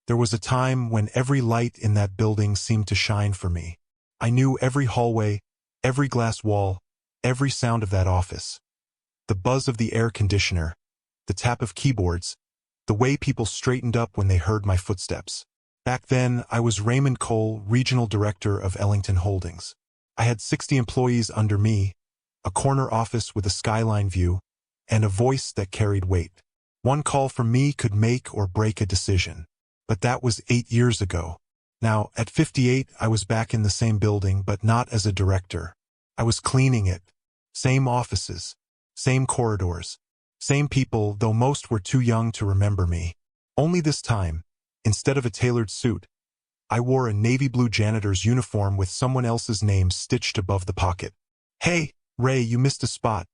There was a time when every light in that building seemed to shine for me. I knew every hallway, every glass wall, every sound of that office. The buzz of the air conditioner, the tap of keyboards, the way people straightened up when they heard my footsteps. Back then, I was Raymond Cole, Regional Director of Ellington Holdings. I had 60 employees under me, a corner office with a skyline view, and a voice that carried weight. One call from me could make or break a decision. But that was 8 years ago. Now, at 58, I was back in the same building, but not as a director. I was cleaning it. Same offices, same corridors, same people, though most were too young to remember me. Only this time, instead of a tailored suit, I wore a navy blue janitor's uniform with someone else's name stitched above the pocket. "Hey, Ray, you missed a spot,"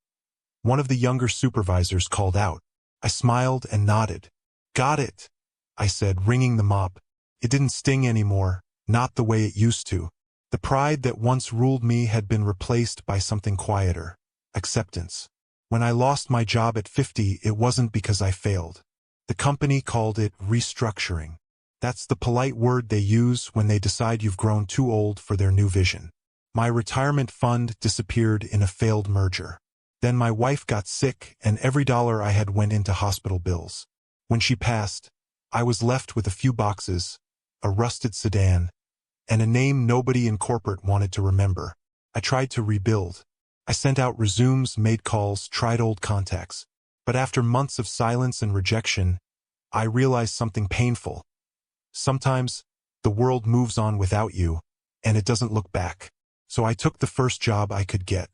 one of the younger supervisors called out. I smiled and nodded. "Got it," I said, wringing the mop. It didn't sting anymore, not the way it used to. The pride that once ruled me had been replaced by something quieter. Acceptance. When I lost my job at 50, it wasn't because I failed. The company called it restructuring. That's the polite word they use when they decide you've grown too old for their new vision. My retirement fund disappeared in a failed merger. Then my wife got sick, and every dollar I had went into hospital bills. When she passed, I was left with a few boxes, a rusted sedan, and a name nobody in corporate wanted to remember. I tried to rebuild. I sent out resumes, made calls, tried old contacts. But after months of silence and rejection, I realized something painful. Sometimes, the world moves on without you, and it doesn't look back. So I took the first job I could get.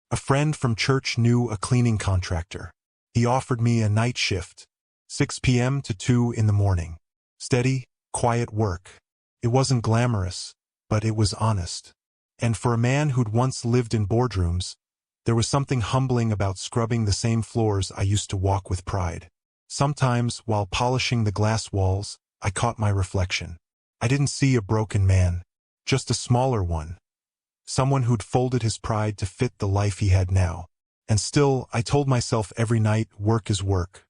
A friend from church knew a cleaning contractor. He offered me a night shift, 6 p.m. to 2 in the morning. Steady, quiet work. It wasn't glamorous, but it was honest. And for a man who'd once lived in boardrooms, there was something humbling about scrubbing the same floors I used to walk with pride. Sometimes, while polishing the glass walls, I caught my reflection. I didn't see a broken man, just a smaller one. Someone who'd folded his pride to fit the life he had now. And still, I told myself every night, work is work.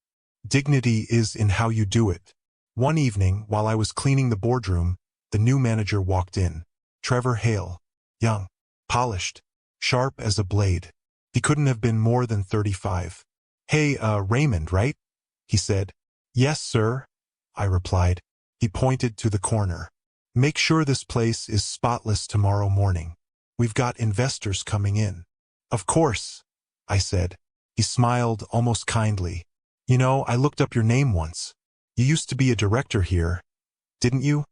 Dignity is in how you do it. One evening, while I was cleaning the boardroom, the new manager walked in. Trevor Hale. Young, polished, sharp as a blade. He couldn't have been more than 35. "Hey, Raymond, right?" he said. "Yes, sir," I replied. He pointed to the corner. "Make sure this place is spotless tomorrow morning. We've got investors coming in." "Of course," I said. He smiled almost kindly. "You know, I looked up your name once. You used to be a director here, didn't you?"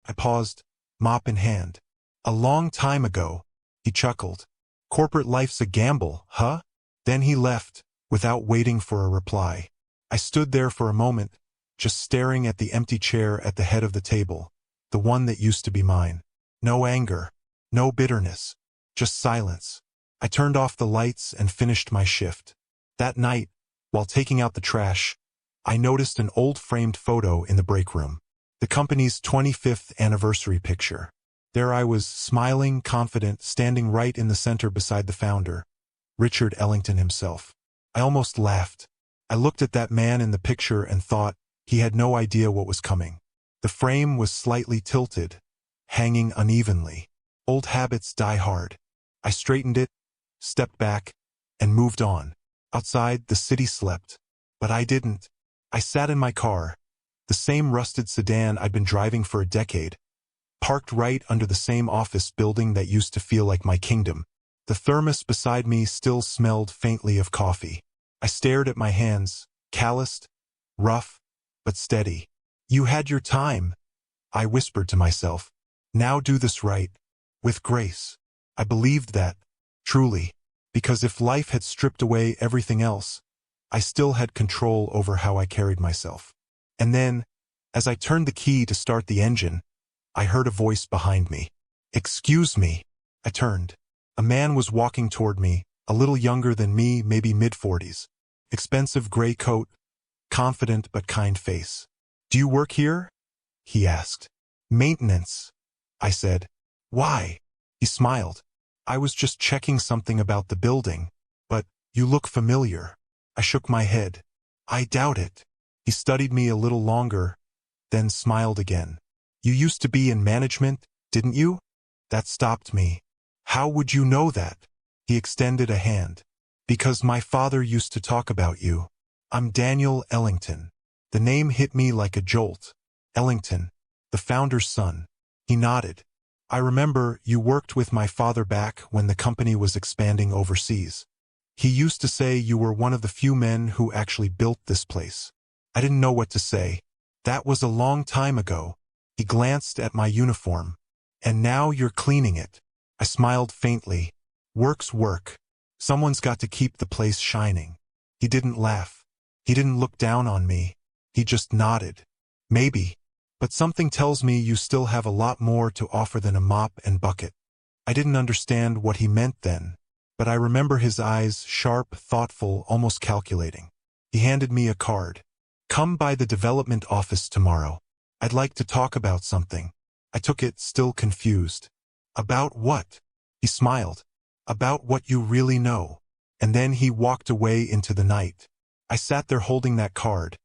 I paused, mop in hand. "A long time ago," he chuckled. "Corporate life's a gamble, huh?" Then he left, without waiting for a reply. I stood there for a moment, just staring at the empty chair at the head of the table, the one that used to be mine. No anger, no bitterness, just silence. I turned off the lights and finished my shift. That night, while taking out the trash, I noticed an old framed photo in the break room. The company's 25th anniversary picture. There I was, smiling, confident, standing right in the center beside the founder, Richard Ellington himself. I almost laughed. I looked at that man in the picture and thought he had no idea what was coming. The frame was slightly tilted, hanging unevenly. Old habits die hard. I straightened it, stepped back, and moved on. Outside, the city slept. But I didn't. I sat in my car, the same rusted sedan I'd been driving for a decade, parked right under the same office building that used to feel like my kingdom. The thermos beside me still smelled faintly of coffee. I stared at my hands, calloused, rough, but steady. "You had your time," I whispered to myself. "Now do this right, with grace." I believed that, truly, because if life had stripped away everything else, I still had control over how I carried myself. And then, as I turned the key to start the engine, I heard a voice behind me. "Excuse me." I turned. A man was walking toward me, a little younger than me, maybe mid-40s. Expensive gray coat, confident but kind face. "Do you work here?" he asked. "Maintenance," I said. "Why?" He smiled. "I was just checking something about the building, but you look familiar." I shook my head. "I doubt it." He studied me a little longer, then smiled again. You used to be in management, didn't you? That stopped me. How would you know that? He extended a hand. Because my father used to talk about you. I'm Daniel Ellington. The name hit me like a jolt. Ellington, the founder's son. He nodded. I remember you worked with my father back when the company was expanding overseas. He used to say you were one of the few men who actually built this place. I didn't know what to say. That was a long time ago. He glanced at my uniform. And now you're cleaning it. I smiled faintly. Work's work. Someone's got to keep the place shining. He didn't laugh. He didn't look down on me. He just nodded. Maybe. But something tells me you still have a lot more to offer than a mop and bucket. I didn't understand what he meant then, but I remember his eyes, sharp, thoughtful, almost calculating. He handed me a card. Come by the development office tomorrow. I'd like to talk about something. I took it, still confused. About what? He smiled. About what you really know. And then he walked away into the night. I sat there holding that card,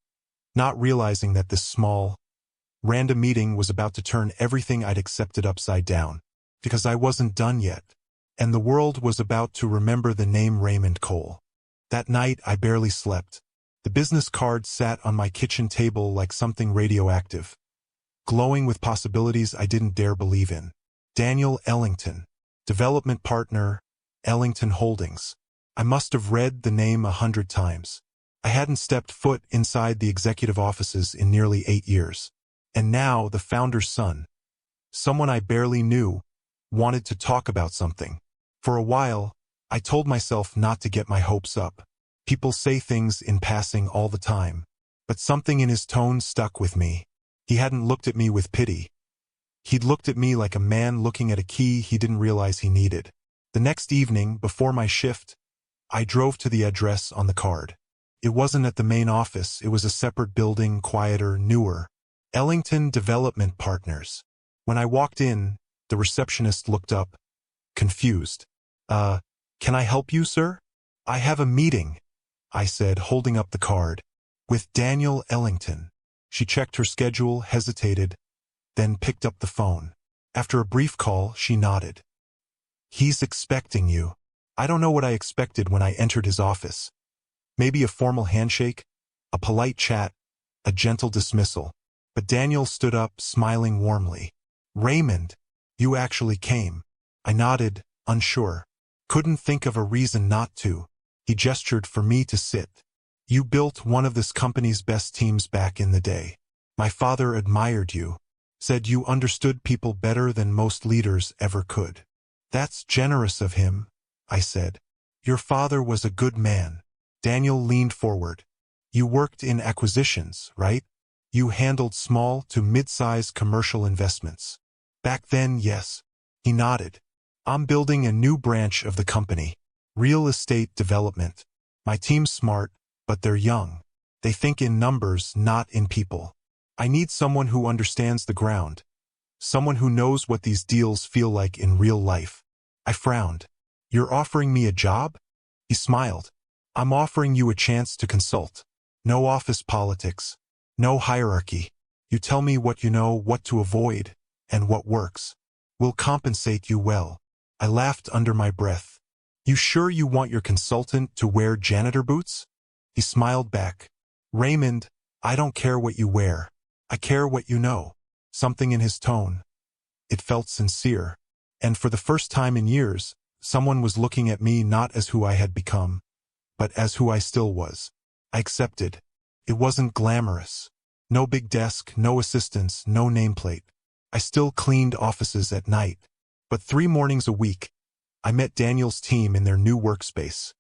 not realizing that this small, random meeting was about to turn everything I'd accepted upside down, because I wasn't done yet, and the world was about to remember the name Raymond Cole. That night I barely slept. The business card sat on my kitchen table like something radioactive, glowing with possibilities I didn't dare believe in. Daniel Ellington, development partner, Ellington Holdings. I must have read the name 100 times. I hadn't stepped foot inside the executive offices in nearly 8 years. And now the founder's son, someone I barely knew, wanted to talk about something. For a while, I told myself not to get my hopes up. People say things in passing all the time. But something in his tone stuck with me. He hadn't looked at me with pity. He'd looked at me like a man looking at a key he didn't realize he needed. The next evening, before my shift, I drove to the address on the card. It wasn't at the main office, it was a separate building, quieter, newer. Ellington Development Partners. When I walked in, the receptionist looked up, confused. Can I help you, sir? I have a meeting, I said, holding up the card. With Daniel Ellington. She checked her schedule, hesitated, then picked up the phone. After a brief call, she nodded. He's expecting you. I don't know what I expected when I entered his office. Maybe a formal handshake, a polite chat, a gentle dismissal. But Daniel stood up, smiling warmly. Raymond, you actually came. I nodded, unsure. Couldn't think of a reason not to. He gestured for me to sit. You built one of this company's best teams back in the day. My father admired you. Said you understood people better than most leaders ever could. That's generous of him, I said. Your father was a good man. Daniel leaned forward. You worked in acquisitions, right? You handled small to mid-size commercial investments. Back then, yes. He nodded. I'm building a new branch of the company. Real estate development. My team's smart, but they're young. They think in numbers, not in people. I need someone who understands the ground. Someone who knows what these deals feel like in real life. I frowned. You're offering me a job? He smiled. I'm offering you a chance to consult. No office politics. No hierarchy. You tell me what you know, what to avoid, and what works. We'll compensate you well. I laughed under my breath. You sure you want your consultant to wear janitor boots? He smiled back. Raymond, I don't care what you wear. I care what you know. Something in his tone. It felt sincere. And for the first time in years, someone was looking at me not as who I had become, but as who I still was. I accepted. It wasn't glamorous. No big desk, no assistants, no nameplate. I still cleaned offices at night. But 3 mornings a week, I met Daniel's team in their new workspace.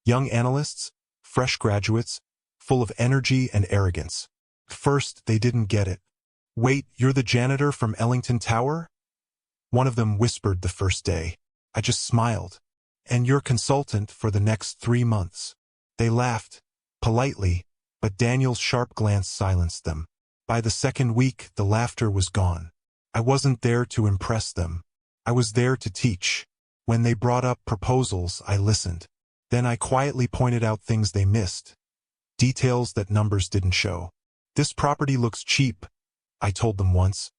Young analysts, fresh graduates, full of energy and arrogance. First, they didn't get it. Wait, you're the janitor from Ellington Tower? One of them whispered the first day. I just smiled. And your consultant for the next 3 months. They laughed, politely, but Daniel's sharp glance silenced them. By the second week, the laughter was gone. I wasn't there to impress them. I was there to teach. When they brought up proposals, I listened. Then I quietly pointed out things they missed. Details that numbers didn't show. This property looks cheap, I told them once.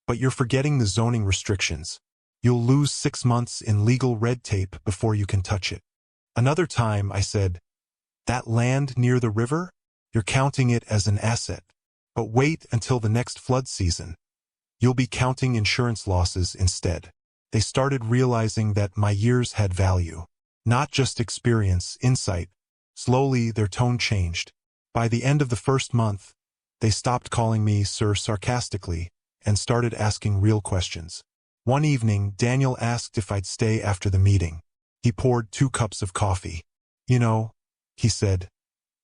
But you're forgetting the zoning restrictions. You'll lose 6 months in legal red tape before you can touch it. Another time I said, that land near the river? You're counting it as an asset. But wait until the next flood season. You'll be counting insurance losses instead. They started realizing that my years had value. Not just experience, insight. Slowly, their tone changed. By the end of the first month, they stopped calling me sir sarcastically and started asking real questions. One evening, Daniel asked if I'd stay after the meeting. He poured 2 cups of coffee. You know, he said,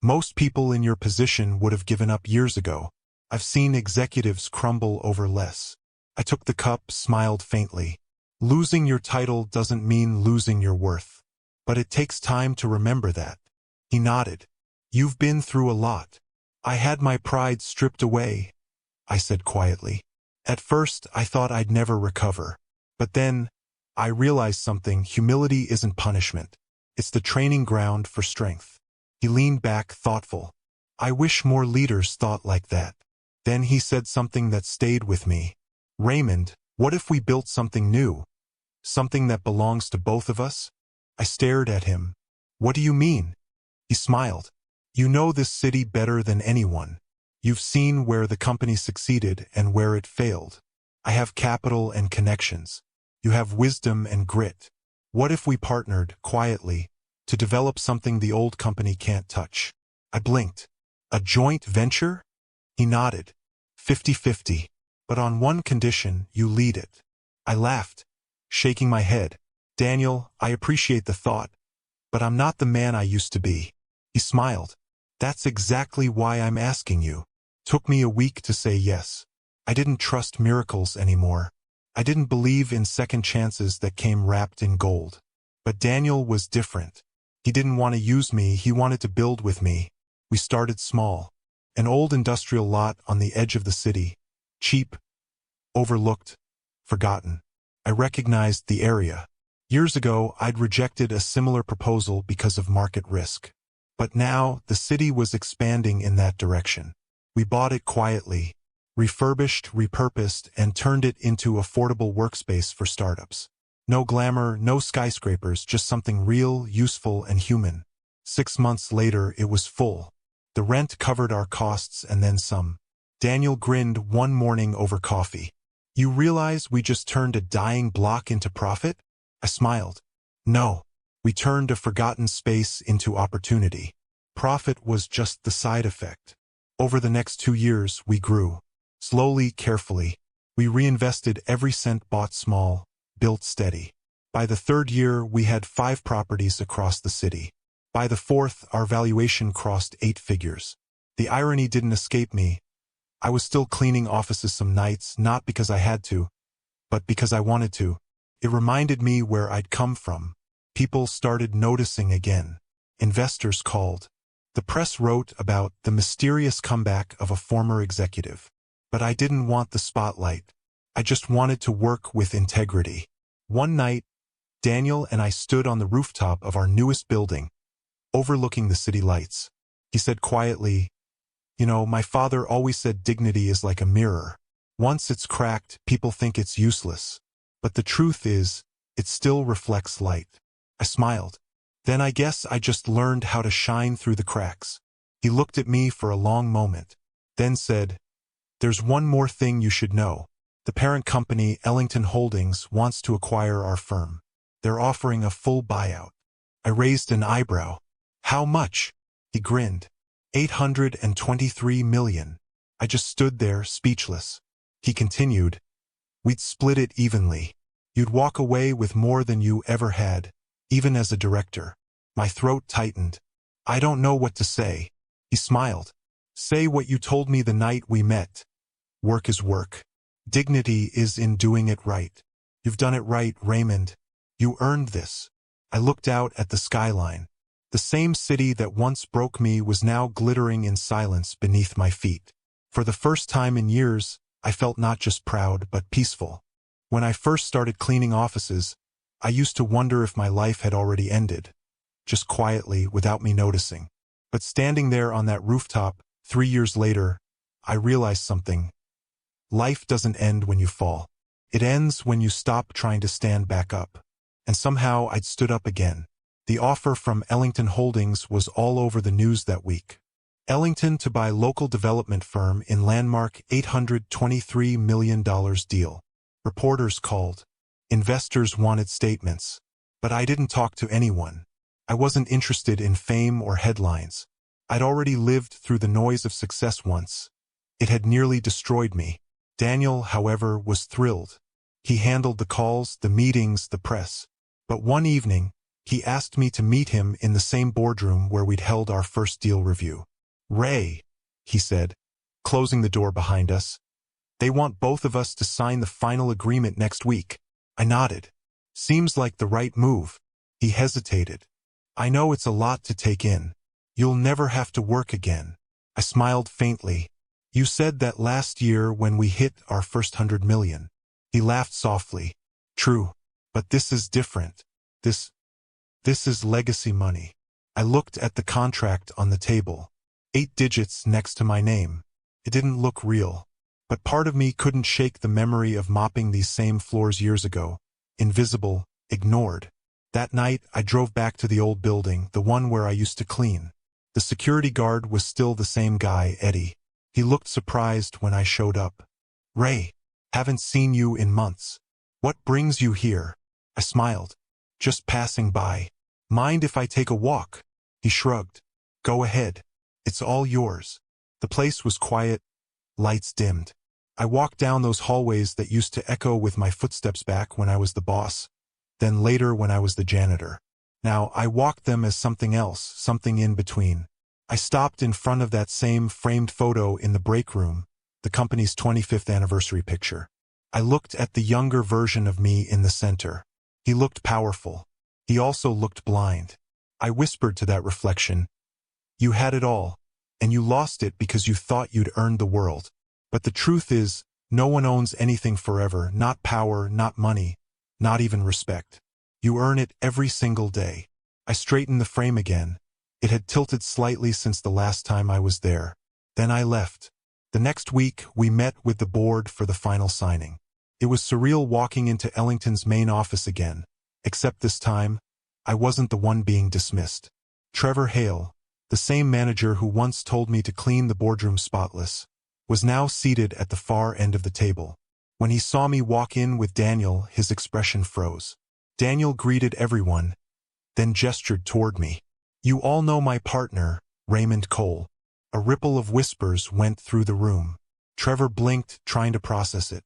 most people in your position would have given up years ago. I've seen executives crumble over less. I took the cup, smiled faintly. Losing your title doesn't mean losing your worth. But it takes time to remember that. He nodded. You've been through a lot. I had my pride stripped away, I said quietly. At first, I thought I'd never recover. But then, I realized something. Humility isn't punishment. It's the training ground for strength. He leaned back, thoughtful. I wish more leaders thought like that. Then he said something that stayed with me. Raymond, what if we built something new? Something that belongs to both of us? I stared at him. What do you mean? He smiled. You know this city better than anyone. You've seen where the company succeeded and where it failed. I have capital and connections. You have wisdom and grit. What if we partnered, quietly, to develop something the old company can't touch? I blinked. A joint venture? He nodded. 50-50. But on one condition, you lead it. I laughed, shaking my head. Daniel, I appreciate the thought, but I'm not the man I used to be. He smiled. That's exactly why I'm asking you. Took me a week to say yes. I didn't trust miracles anymore. I didn't believe in second chances that came wrapped in gold. But Daniel was different. He didn't want to use me, he wanted to build with me. We started small. An old industrial lot on the edge of the city. Cheap, overlooked, forgotten. I recognized the area. Years ago, I'd rejected a similar proposal because of market risk. But now, the city was expanding in that direction. We bought it quietly, refurbished, repurposed, and turned it into affordable workspace for startups. No glamour, no skyscrapers, just something real, useful, and human. 6 months later, it was full. The rent covered our costs and then some. Daniel grinned one morning over coffee. You realize we just turned a dying block into profit? I smiled. No. We turned a forgotten space into opportunity. Profit was just the side effect. Over the next 2 years, we grew. Slowly, carefully. We reinvested every cent, bought small, built steady. By the 3rd year, we had 5 properties across the city. By the 4th, our valuation crossed 8 figures. The irony didn't escape me. I was still cleaning offices some nights, not because I had to, but because I wanted to. It reminded me where I'd come from. People started noticing again. Investors called. The press wrote about the mysterious comeback of a former executive. But I didn't want the spotlight. I just wanted to work with integrity. One night, Daniel and I stood on the rooftop of our newest building, overlooking the city lights. He said quietly, you know, my father always said dignity is like a mirror. Once it's cracked, people think it's useless. But the truth is, it still reflects light. I smiled. Then I guess I just learned how to shine through the cracks. He looked at me for a long moment, then said, there's one more thing you should know. The parent company, Ellington Holdings, wants to acquire our firm. They're offering a full buyout. I raised an eyebrow. How much? He grinned. $823 million. I just stood there, speechless. He continued, we'd split it evenly. You'd walk away with more than you ever had, even as a director. My throat tightened. I don't know what to say. He smiled. Say what you told me the night we met. Work is work. Dignity is in doing it right. You've done it right, Raymond. You earned this. I looked out at the skyline. The same city that once broke me was now glittering in silence beneath my feet. For the first time in years, I felt not just proud but peaceful. When I first started cleaning offices, I used to wonder if my life had already ended, just quietly without me noticing. But standing there on that rooftop, 3 years later, I realized something. Life doesn't end when you fall. It ends when you stop trying to stand back up. And somehow I'd stood up again. The offer from Ellington Holdings was all over the news that week. Ellington to buy local development firm in landmark $823 million deal. Reporters called. Investors wanted statements. But I didn't talk to anyone. I wasn't interested in fame or headlines. I'd already lived through the noise of success once. It had nearly destroyed me. Daniel, however, was thrilled. He handled the calls, the meetings, the press. But one evening, he asked me to meet him in the same boardroom where we'd held our first deal review. "Ray," he said, closing the door behind us, "they want both of us to sign the final agreement next week." I nodded. "Seems like the right move." He hesitated. "I know it's a lot to take in. You'll never have to work again." I smiled faintly. "You said that last year when we hit our first 100 million. He laughed softly. "True. But this is different. This is legacy money." I looked at the contract on the table. 8 digits next to my name. It didn't look real. But part of me couldn't shake the memory of mopping these same floors years ago. Invisible, ignored. That night, I drove back to the old building, the one where I used to clean. The security guard was still the same guy, Eddie. He looked surprised when I showed up. "Ray, haven't seen you in months. What brings you here?" I smiled. "Just passing by. Mind if I take a walk?" He shrugged. "Go ahead. It's all yours." The place was quiet, lights dimmed. I walked down those hallways that used to echo with my footsteps back when I was the boss, then later when I was the janitor. Now I walked them as something else, something in between. I stopped in front of that same framed photo in the break room, the company's 25th anniversary picture. I looked at the younger version of me in the center. He looked powerful. He also looked blind. I whispered to that reflection, "You had it all, and you lost it because you thought you'd earned the world. But the truth is, no one owns anything forever, not power, not money, not even respect. You earn it every single day." I straightened the frame again. It had tilted slightly since the last time I was there. Then I left. The next week, we met with the board for the final signing. It was surreal walking into Ellington's main office again, except this time, I wasn't the one being dismissed. Trevor Hale, the same manager who once told me to clean the boardroom spotless, was now seated at the far end of the table. When he saw me walk in with Daniel, his expression froze. Daniel greeted everyone, then gestured toward me. "You all know my partner, Raymond Cole." A ripple of whispers went through the room. Trevor blinked, trying to process it.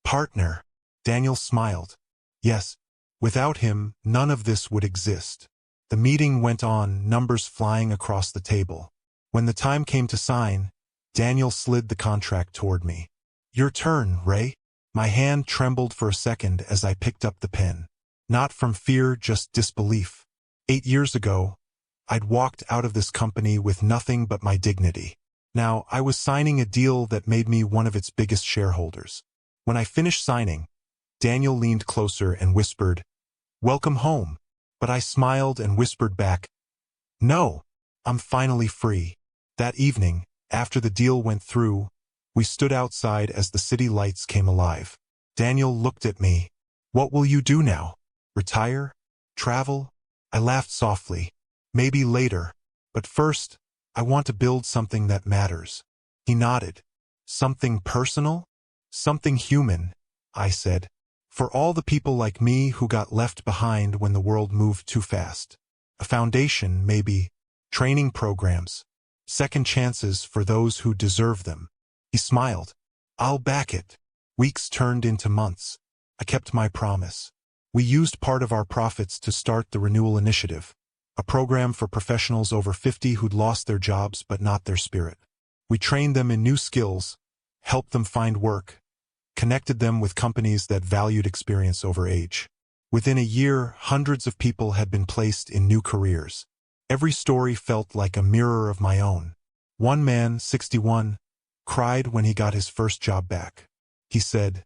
"Partner?" Daniel smiled. "Yes. Without him, none of this would exist." The meeting went on, numbers flying across the table. When the time came to sign, Daniel slid the contract toward me. "Your turn, Ray." My hand trembled for a second as I picked up the pen. Not from fear, just disbelief. 8 years ago, I'd walked out of this company with nothing but my dignity. Now, I was signing a deal that made me one of its biggest shareholders. When I finished signing, Daniel leaned closer and whispered, "Welcome home." But I smiled and whispered back, "No, I'm finally free." That evening, after the deal went through, we stood outside as the city lights came alive. Daniel looked at me. "What will you do now? Retire? Travel?" I laughed softly. "Maybe later. But first, I want to build something that matters." He nodded. "Something personal? Something human," I said. "For all the people like me who got left behind when the world moved too fast. A foundation, maybe. Training programs. Second chances for those who deserve them." He smiled. "I'll back it." Weeks turned into months. I kept my promise. We used part of our profits to start the Renewal Initiative, a program for professionals over 50 who'd lost their jobs but not their spirit. We trained them in new skills, helped them find work, connected them with companies that valued experience over age. Within a year, hundreds of people had been placed in new careers. Every story felt like a mirror of my own. One man, 61, cried when he got his first job back. He said,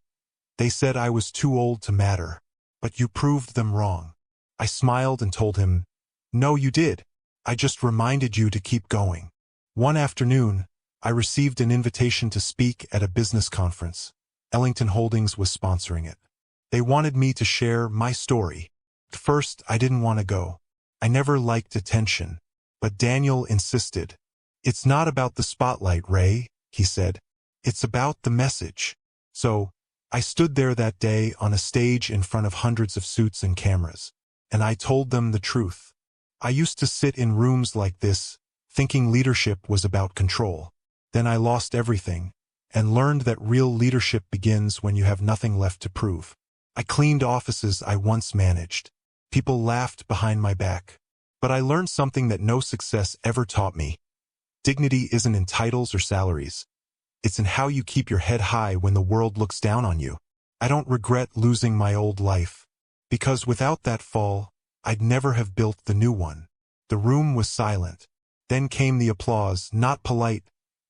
"They said I was too old to matter, but you proved them wrong." I smiled and told him, "No, you did. I just reminded you to keep going." One afternoon, I received an invitation to speak at a business conference. Ellington Holdings was sponsoring it. They wanted me to share my story. At first, I didn't want to go. I never liked attention. But Daniel insisted. "It's not about the spotlight, Ray," he said. "It's about the message." So, I stood there that day on a stage in front of hundreds of suits and cameras. And I told them the truth. I used to sit in rooms like this, thinking leadership was about control. Then I lost everything, and learned that real leadership begins when you have nothing left to prove. I cleaned offices I once managed. People laughed behind my back. But I learned something that no success ever taught me. Dignity isn't in titles or salaries. It's in how you keep your head high when the world looks down on you. I don't regret losing my old life, because without that fall, I'd never have built the new one. The room was silent. Then came the applause, not polite,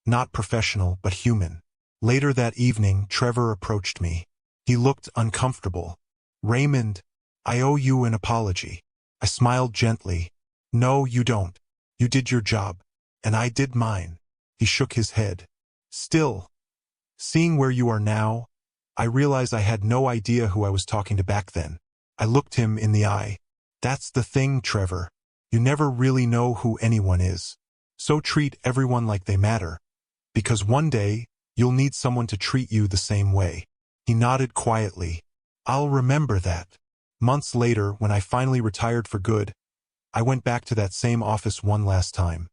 not professional, but human. Later that evening, Trevor approached me. He looked uncomfortable. "Raymond, I owe you an apology." I smiled gently. "No, you don't. You did your job, and I did mine." He shook his head. "Still, seeing where you are now, I realize I had no idea who I was talking to back then." I looked him in the eye. "That's the thing, Trevor. You never really know who anyone is. So treat everyone like they matter, because one day, you'll need someone to treat you the same way." He nodded quietly. "I'll remember that." Months later, when I finally retired for good, I went back to that same office one last time.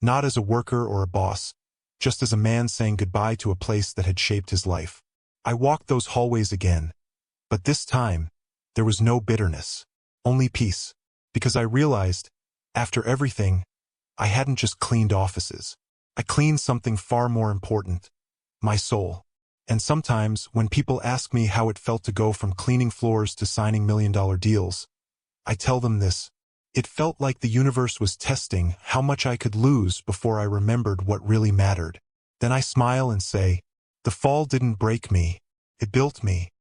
Not as a worker or a boss, just as a man saying goodbye to a place that had shaped his life. I walked those hallways again, but this time, there was no bitterness, only peace, because I realized, after everything, I hadn't just cleaned offices. I cleaned something far more important, my soul. And sometimes, when people ask me how it felt to go from cleaning floors to signing million-dollar deals, I tell them this: it felt like the universe was testing how much I could lose before I remembered what really mattered. Then I smile and say, the fall didn't break me, it built me.